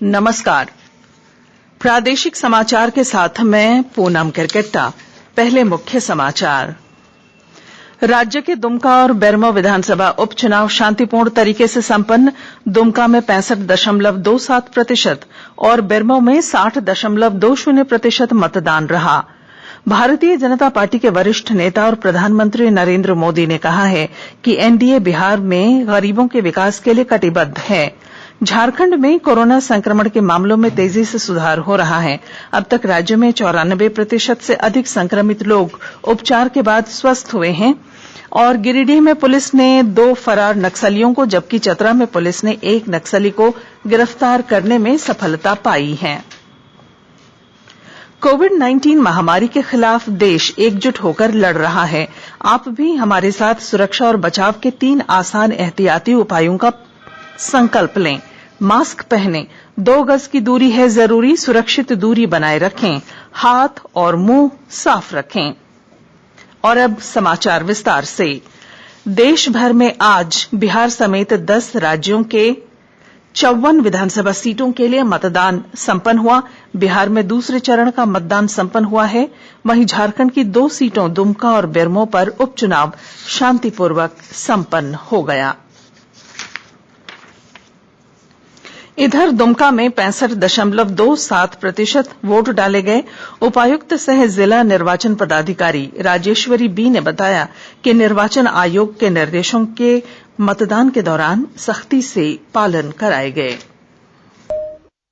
नमस्कार। प्रादेशिक समाचार के साथ मैं पूनम किरकेट्टा। पहले मुख्य समाचार। राज्य के दुमका और बेरमो विधानसभा उपचुनाव शांतिपूर्ण तरीके से संपन्न। दुमका में 65.27% और बेरमो में 60.20% मतदान रहा। भारतीय जनता पार्टी के वरिष्ठ नेता और प्रधानमंत्री नरेंद्र मोदी ने कहा है कि एनडीए बिहार में गरीबों के विकास के लिए कटिबद्ध है। झारखंड में कोरोना संक्रमण के मामलों में तेजी से सुधार हो रहा है। अब तक राज्य में 94% से अधिक संक्रमित लोग उपचार के बाद स्वस्थ हुए हैं। और गिरिडीह में पुलिस ने 2 फरार नक्सलियों को, जबकि चतरा में पुलिस ने 1 नक्सली को गिरफ्तार करने में सफलता पाई है। कोविड-19 महामारी के खिलाफ देश एकजुट होकर लड़ रहा है। आप भी हमारे साथ सुरक्षा और बचाव के 3 आसान एहतियाती उपायों का संकल्प लें। मास्क पहनें, 2 गज की दूरी है जरूरी, सुरक्षित दूरी बनाए रखें, हाथ और मुंह साफ रखें। और अब समाचार विस्तार से। देश भर में आज बिहार समेत 10 राज्यों के 54 विधानसभा सीटों के लिए मतदान संपन्न हुआ। बिहार में दूसरे चरण का मतदान संपन्न हुआ है। वहीं झारखंड की 2 सीटों दुमका और बेरमो पर उपचुनाव शांतिपूर्वक संपन्न हो गया। इधर दुमका में 65.27% वोट डाले गए। उपायुक्त सह जिला निर्वाचन पदाधिकारी राजेश्वरी बी ने बताया कि निर्वाचन आयोग के निर्देशों के मतदान के दौरान सख्ती से पालन कराए गए।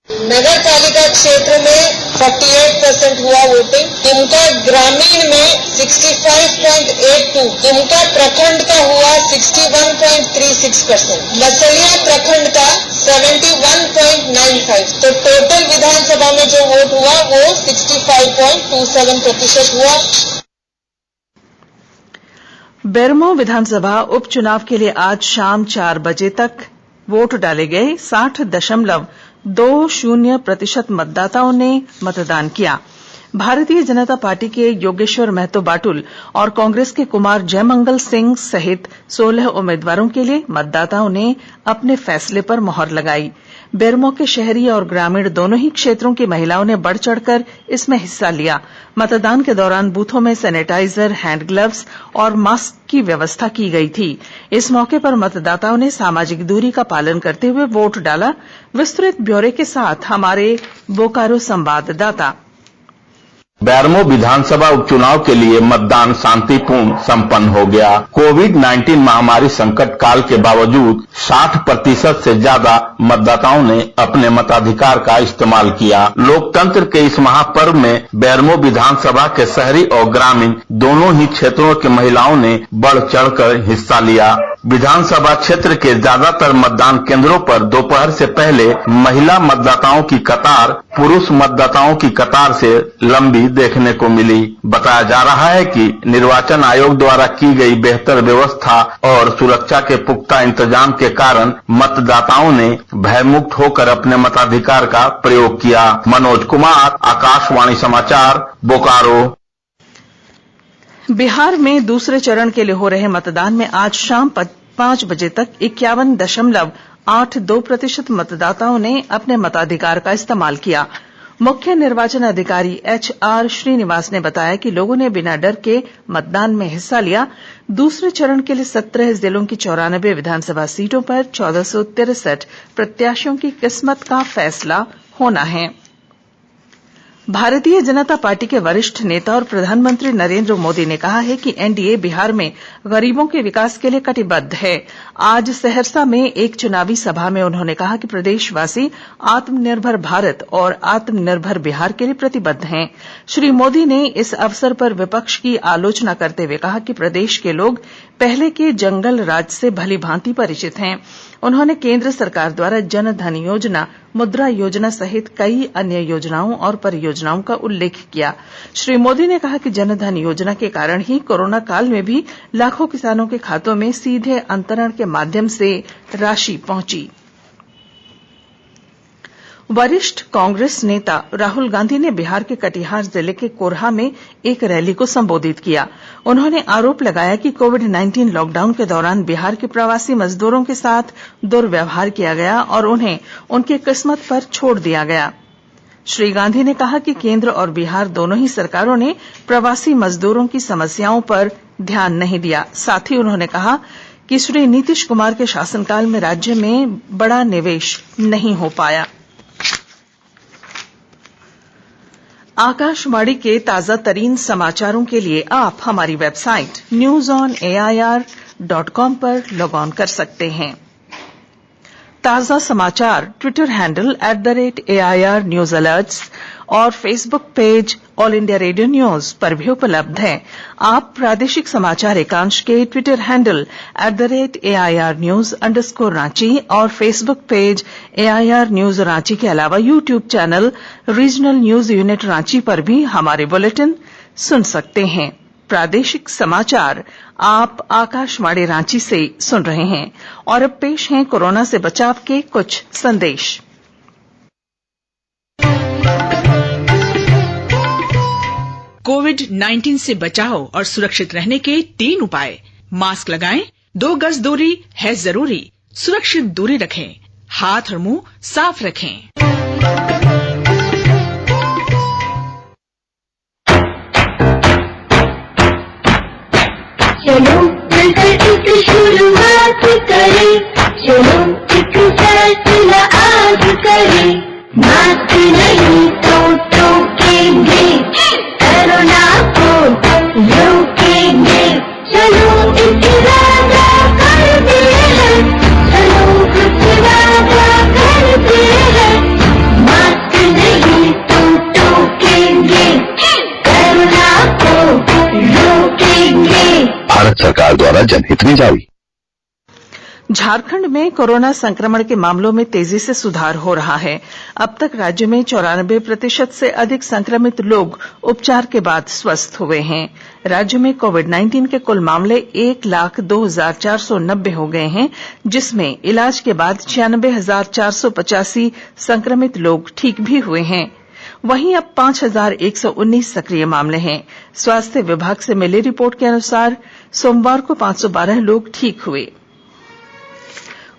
नगर पालिका क्षेत्र में 48% हुआ वोटिंग। दुमका ग्रामीण में 65.82, दुमका प्रखंड का हुआ 61.36%, मसलिया प्रखंड का 71.95। तो टोटल विधानसभा में जो वोट हुआ वो 65.27% हुआ। बेरमो विधानसभा उपचुनाव के लिए आज शाम 4 बजे तक वोट डाले गए। 60.20% मतदाताओं ने मतदान किया। भारतीय जनता पार्टी के योगेश्वर महतो बाटुल और कांग्रेस के कुमार जयमंगल सिंह सहित 16 उम्मीदवारों के लिए मतदाताओं ने अपने फैसले पर मोहर लगाई। बेरमो के शहरी और ग्रामीण दोनों ही क्षेत्रों की महिलाओं ने बढ़ चढ़कर इसमें हिस्सा लिया। मतदान के दौरान बूथों में सैनिटाइजर, हैंड ग्लव्स और मास्क की व्यवस्था की गई थी। इस मौके पर मतदाताओं ने सामाजिक दूरी का पालन करते हुए वोट डाला। विस्तृत ब्यौरे के साथ हमारे बोकारो संवाददाता। बेरमो विधानसभा उपचुनाव के लिए मतदान शांतिपूर्ण संपन्न हो गया। कोविड-19 महामारी संकट काल के बावजूद 60% से ज्यादा मतदाताओं ने अपने मताधिकार का इस्तेमाल किया। लोकतंत्र के इस महापर्व में बेरमो विधानसभा के शहरी और ग्रामीण दोनों ही क्षेत्रों की महिलाओं ने बढ़ चढ़कर हिस्सा लिया। विधानसभा क्षेत्र के ज्यादातर मतदान केंद्रों पर दोपहर से पहले महिला मतदाताओं की कतार पुरुष मतदाताओं की कतार से लंबी देखने को मिली। बताया जा रहा है कि निर्वाचन आयोग द्वारा की गई बेहतर व्यवस्था और सुरक्षा के पुख्ता इंतजाम के कारण मतदाताओं ने भयमुक्त होकर अपने मताधिकार का प्रयोग किया। मनोज कुमार, आकाशवाणी समाचार, बोकारो। बिहार में दूसरे चरण के लिए हो रहे मतदान में आज शाम 5 बजे तक 51.82% मतदाताओं ने अपने मताधिकार का इस्तेमाल किया। मुख्य निर्वाचन अधिकारी HR श्रीनिवास ने बताया कि लोगों ने बिना डर के मतदान में हिस्सा लिया। दूसरे चरण के लिए 17 जिलों की 94 विधानसभा सीटों पर 1463 प्रत्याशियों की किस्मत का फैसला होना है। भारतीय जनता पार्टी के वरिष्ठ नेता और प्रधानमंत्री नरेंद्र मोदी ने कहा है कि एनडीए बिहार में गरीबों के विकास के लिए कटिबद्ध है। आज सहरसा में एक चुनावी सभा में उन्होंने कहा कि प्रदेशवासी आत्मनिर्भर भारत और आत्मनिर्भर बिहार के लिए प्रतिबद्ध हैं। श्री मोदी ने इस अवसर पर विपक्ष की आलोचना करते हुए कहा कि प्रदेश के लोग पहले के जंगल राज से भली भांति परिचित हैं। उन्होंने केंद्र सरकार द्वारा जन धन योजना, मुद्रा योजना सहित कई अन्य योजनाओं और परियोजनाओं का उल्लेख किया। श्री मोदी ने कहा कि जन धन योजना के कारण ही कोरोना काल में भी लाखों किसानों के खातों में सीधे अंतरण के माध्यम से राशि पहुंची। वरिष्ठ कांग्रेस नेता राहुल गांधी ने बिहार के कटिहार जिले के कोरहा में एक रैली को संबोधित किया। उन्होंने आरोप लगाया कि कोविड-19 लॉकडाउन के दौरान बिहार के प्रवासी मजदूरों के साथ दुर्व्यवहार किया गया और उन्हें उनकी किस्मत पर छोड़ दिया गया। श्री गांधी ने कहा कि केंद्र और बिहार दोनों ही सरकारों ने प्रवासी मजदूरों की समस्याओं पर ध्यान नहीं दिया। साथ ही उन्होंने कहा कि श्री नीतीश कुमार के शासनकाल में राज्य में बड़ा निवेश नहीं हो पाया। आकाशवाणी के ताजा तरीन समाचारों के लिए आप हमारी वेबसाइट newsonair.com पर लॉग ऑन कर सकते हैं। ताजा समाचार Twitter handle @AIR news alerts और Facebook page All India Radio news पर भी उपलब्ध है। आप प्रादेशिक समाचार एकांश के ट्विटर हैंडल @AIR News_Ranchi और Facebook page AIR news Ranchi के अलावा YouTube channel regional news unit Ranchi पर भी हमारे बुलेटिन सुन सकते हैं। प्रादेशिक समाचार आप आकाशवाणी रांची से सुन रहे हैं और अब पेश हैं कोरोना से बचाव के कुछ संदेश। कोविड-19 से बचाव और सुरक्षित रहने के 3 उपाय। मास्क लगाएं, 2 गज दूरी है जरूरी, सुरक्षित दूरी रखें, हाथ और मुंह साफ रखें। चलो मिलकर इस शुरुआत करें, चलो एक फैसला आज करें, मास्क नहीं तो टोकेंगे, कोरोना को रोकेंगे। चलो एक वादा करते हैं, चलो कुछ वादा करते हैं, मास्क नहीं तो टोकेंगे, कोरोना को रोकेंगे। भारत सरकार द्वारा जनहित में जारी। झारखंड में कोरोना संक्रमण के मामलों में तेजी से सुधार हो रहा है। अब तक राज्य में 94% से अधिक संक्रमित लोग उपचार के बाद स्वस्थ हुए हैं। राज्य में कोविड-19 के कुल मामले 1,02,490 हो गए हैं, जिसमें इलाज के बाद 96,485 संक्रमित लोग ठीक भी हुए हैं। वहीं अब 5,119 सक्रिय मामले हैं। स्वास्थ्य विभाग से मिली रिपोर्ट के अनुसार सोमवार को 512 लोग ठीक हुए।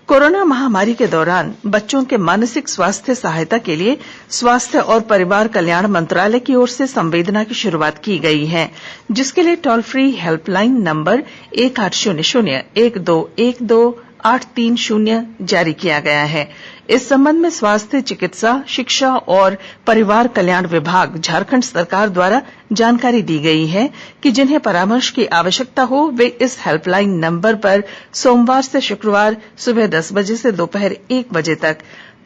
कोरोना महामारी के दौरान बच्चों के मानसिक स्वास्थ्य सहायता के लिए स्वास्थ्य और परिवार कल्याण मंत्रालय की ओर से संवेदना की शुरुआत की गई है, जिसके लिए टोल फ्री हेल्पलाइन नंबर 1800-1212-830 जारी किया गया है। इस संबंध में स्वास्थ्य, चिकित्सा, शिक्षा और परिवार कल्याण विभाग झारखंड सरकार द्वारा जानकारी दी गई है कि जिन्हें परामर्श की आवश्यकता हो वे इस हेल्पलाइन नंबर पर सोमवार से शुक्रवार सुबह 10 बजे से दोपहर 1 बजे तक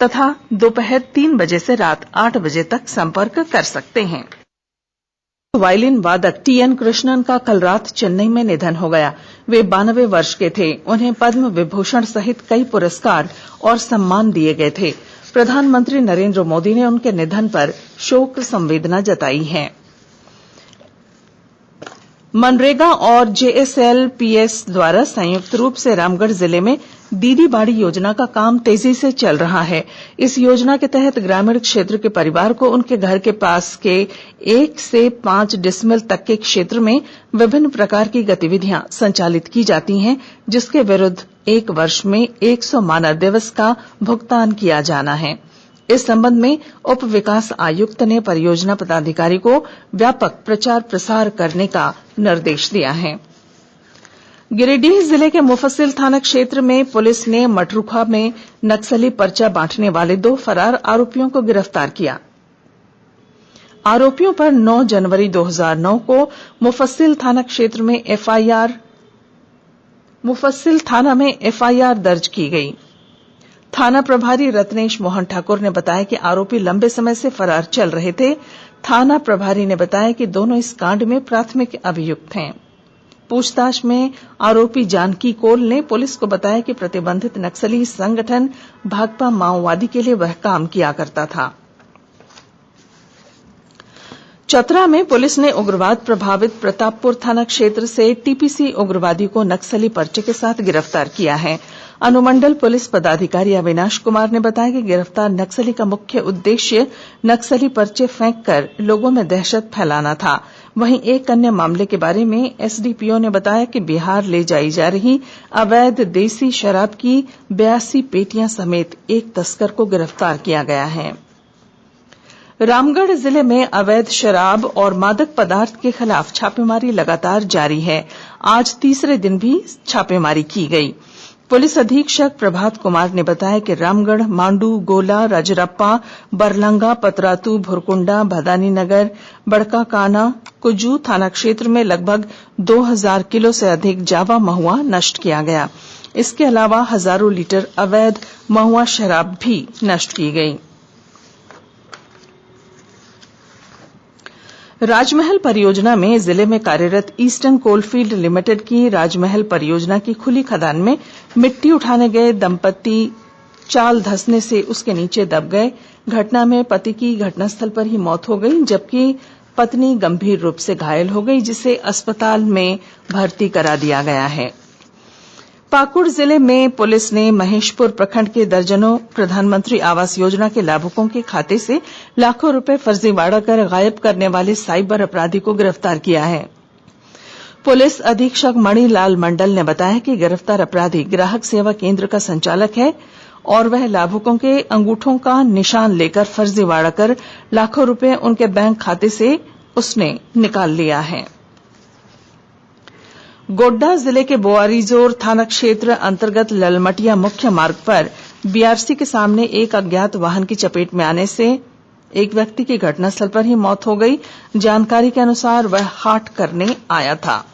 तथा दोपहर 3 बजे से रात 8 बजे तक संपर्क कर सकते हैं। वायलिन वादक TN कृष्णन का कल रात चेन्नई में निधन हो गया। वे 92 वर्ष के थे। उन्हें पद्म विभूषण सहित कई पुरस्कार और सम्मान दिए गए थे। प्रधानमंत्री नरेंद्र मोदी ने उनके निधन पर शोक संवेदना जताई है। मनरेगा और JSLPS द्वारा संयुक्त रूप से रामगढ़ जिले में दीदी बाड़ी योजना का काम तेजी से चल रहा है। इस योजना के तहत ग्रामीण क्षेत्र के परिवार को उनके घर के पास के 1 से 5 डिसमिल तक के क्षेत्र में विभिन्न प्रकार की गतिविधियां संचालित की जाती हैं, जिसके विरुद्ध 1 वर्ष में 100 मानव दिवस का भुगतान किया जाना है। इस संबंध में उप विकास आयुक्त ने परियोजना पदाधिकारी को व्यापक प्रचार प्रसार करने का निर्देश दिया है। गिरिडीह जिले के मुफस्सिल थाना क्षेत्र में पुलिस ने मटरूखा में नक्सली पर्चा बांटने वाले 2 फरार आरोपियों को गिरफ्तार किया। आरोपियों पर 9 जनवरी 2009 को मुफस्सिल थाना में एफआईआर दर्ज की गई। थाना प्रभारी रत्नेश मोहन ठाकुर ने बताया कि आरोपी लंबे समय से फरार चल रहे थे। थाना प्रभारी ने बताया कि दोनों इस कांड में प्राथमिक अभियुक्त हैं। पूछताछ में आरोपी जानकी कोल ने पुलिस को बताया कि प्रतिबंधित नक्सली संगठन भाकपा माओवादी के लिए वह काम किया करता था। चतरा में पुलिस ने उग्रवाद प्रभावित प्रतापपुर थाना क्षेत्र से टीपीसी उग्रवादी को नक्सली पर्चे के साथ गिरफ्तार किया है। अनुमंडल पुलिस पदाधिकारी अविनाश कुमार ने बताया कि गिरफ्तार नक्सली का मुख्य उद्देश्य नक्सली पर्चे फेंककर लोगों में दहशत फैलाना था। वहीं एक अन्य मामले के बारे में एसडीपीओ ने बताया कि बिहार ले जाई जा रही अवैध देसी शराब की 82 पेटियां समेत एक तस्कर को गिरफ्तार किया गया है। रामगढ़ जिले में अवैध शराब और मादक पदार्थ के खिलाफ छापेमारी लगातार जारी है। आज तीसरे दिन भी छापेमारी की गई। पुलिस अधीक्षक प्रभात कुमार ने बताया कि रामगढ़, मांडू, गोला, राजरप्पा, बरलंगा, पतरातू, भुरकुंडा, भदानी नगर, बड़का काना, कुजू थाना क्षेत्र में लगभग 2000 किलो से अधिक जावा महुआ नष्ट किया गया। इसके अलावा हजारों लीटर अवैध महुआ शराब भी नष्ट की गई। राजमहल परियोजना में जिले में कार्यरत ईस्टर्न कोलफील्ड लिमिटेड की राजमहल परियोजना की खुली खदान में मिट्टी उठाने गए दंपति चाल धंसने से उसके नीचे दब गए। घटना में पति की घटनास्थल पर ही मौत हो गई, जबकि पत्नी गंभीर रूप से घायल हो गई, जिसे अस्पताल में भर्ती करा दिया गया है। पाकुड़ जिले में पुलिस ने महेशपुर प्रखंड के दर्जनों प्रधानमंत्री आवास योजना के लाभुकों के खाते से लाखों रुपए फर्जीवाड़ा कर गायब करने वाले साइबर अपराधी को गिरफ्तार किया है। पुलिस अधीक्षक मणिलाल मंडल ने बताया कि गिरफ्तार अपराधी ग्राहक सेवा केंद्र का संचालक है और वह लाभुकों के अंगूठों का निशान लेकर फर्जीवाड़ा कर लाखों रुपए उनके बैंक खाते से उसने निकाल लिया है। गोड्डा जिले के बोआरीजोर थाना क्षेत्र अंतर्गत ललमटिया मुख्य मार्ग पर बीआरसी के सामने एक अज्ञात वाहन की चपेट में आने से एक व्यक्ति की घटनास्थल पर ही मौत हो गई। जानकारी के अनुसार वह हाट करने आया था।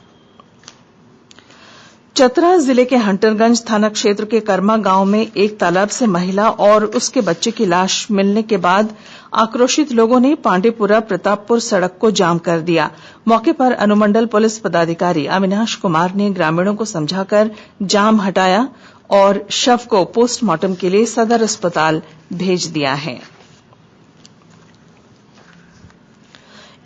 चतरा जिले के हंटरगंज थाना क्षेत्र के कर्मा गांव में एक तालाब से महिला और उसके बच्चे की लाश मिलने के बाद आक्रोशित लोगों ने पांडेपुरा प्रतापपुर सड़क को जाम कर दिया। मौके पर अनुमंडल पुलिस पदाधिकारी अविनाश कुमार ने ग्रामीणों को समझाकर जाम हटाया और शव को पोस्टमार्टम के लिए सदर अस्पताल भेज दिया है।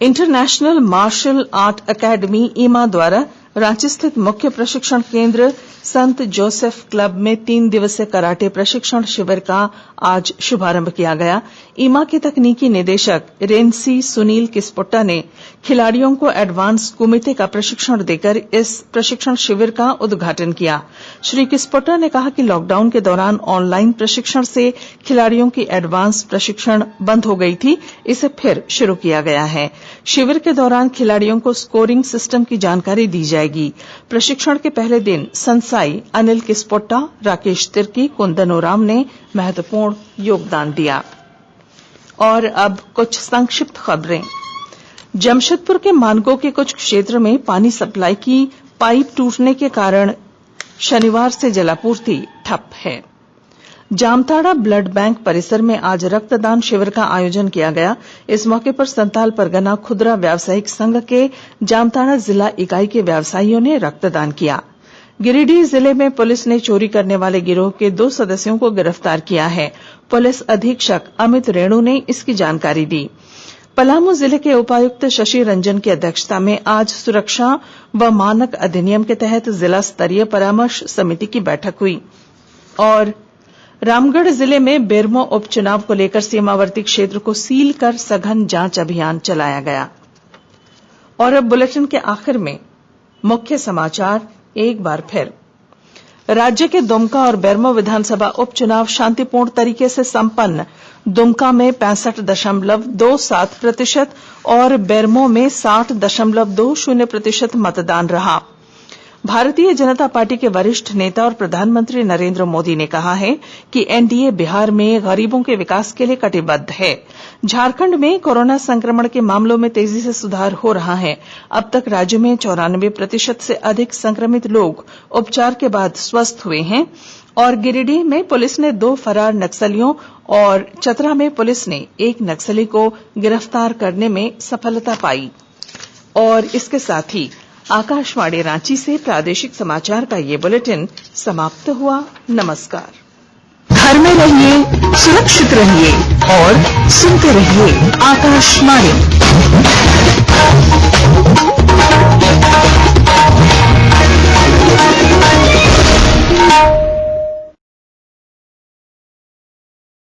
इंटरनेशनल मार्शल आर्ट एकेडमी ईमा द्वारा रांची स्थित मुख्य प्रशिक्षण केंद्र संत जोसेफ क्लब में 3 दिवसीय कराटे प्रशिक्षण शिविर का आज शुभारंभ किया गया। ईमा के तकनीकी निदेशक रेंसी सुनील किस्पोट्टा ने खिलाड़ियों को एडवांस कुमिते का प्रशिक्षण देकर इस प्रशिक्षण शिविर का उद्घाटन किया। श्री किस्पोट्टा ने कहा कि लॉकडाउन के दौरान ऑनलाइन प्रशिक्षण से खिलाड़ियों की एडवांस प्रशिक्षण बंद हो गई थी, इसे फिर शुरू किया गया है। शिविर के दौरान खिलाड़ियों को स्कोरिंग सिस्टम की जानकारी दी जाएगी। प्रशिक्षण के पहले दिन संसाई अनिल किस्पोट्टा, राकेश तिर्की, कुंदन ओराम ने महत्वपूर्ण योगदान दिया। और अब कुछ संक्षिप्त खबरें। जमशेदपुर के मानगो के कुछ क्षेत्र में पानी सप्लाई की पाइप टूटने के कारण शनिवार से जलापूर्ति ठप है। जामताड़ा ब्लड बैंक परिसर में आज रक्तदान शिविर का आयोजन किया गया। इस मौके पर संताल परगना खुदरा व्यावसायिक संघ के जामताड़ा जिला इकाई के व्यवसायियों ने रक्तदान किया। गिरिडीह जिले में पुलिस ने चोरी करने वाले गिरोह के 2 सदस्यों को गिरफ्तार किया है। पुलिस अधीक्षक अमित रेणु ने इसकी जानकारी दी। पलामू जिले के उपायुक्त शशि रंजन की अध्यक्षता में आज सुरक्षा व मानक अधिनियम के तहत जिला स्तरीय परामर्श समिति की बैठक हुई। और रामगढ़ जिले में बेरमो उपचुनाव को लेकर सीमावर्ती क्षेत्र को सील कर सघन जांच अभियान चलाया गया। और अब बुलेटिन के आखिर में मुख्य समाचार एक बार फिर। राज्य के दुमका और बेरमो विधानसभा उपचुनाव शांतिपूर्ण तरीके से संपन्न। दुमका में 65.27% और बेरमो में 60.20% मतदान रहा। भारतीय जनता पार्टी के वरिष्ठ नेता और प्रधानमंत्री नरेंद्र मोदी ने कहा है कि एनडीए बिहार में गरीबों के विकास के लिए कटिबद्ध है। झारखंड में कोरोना संक्रमण के मामलों में तेजी से सुधार हो रहा है। अब तक राज्य में 94% से अधिक संक्रमित लोग उपचार के बाद स्वस्थ हुए हैं। और गिरिडीह में पुलिस ने 2 फरार नक्सलियों और चतरा में पुलिस ने 1 नक्सली को गिरफ्तार करने में सफलता पाई। और इसके साथ ही आकाशवाणी रांची से प्रादेशिक समाचार का ये बुलेटिन समाप्त हुआ। नमस्कार। घर में रहिए, सुरक्षित रहिए और सुनते रहिए आकाशवाणी।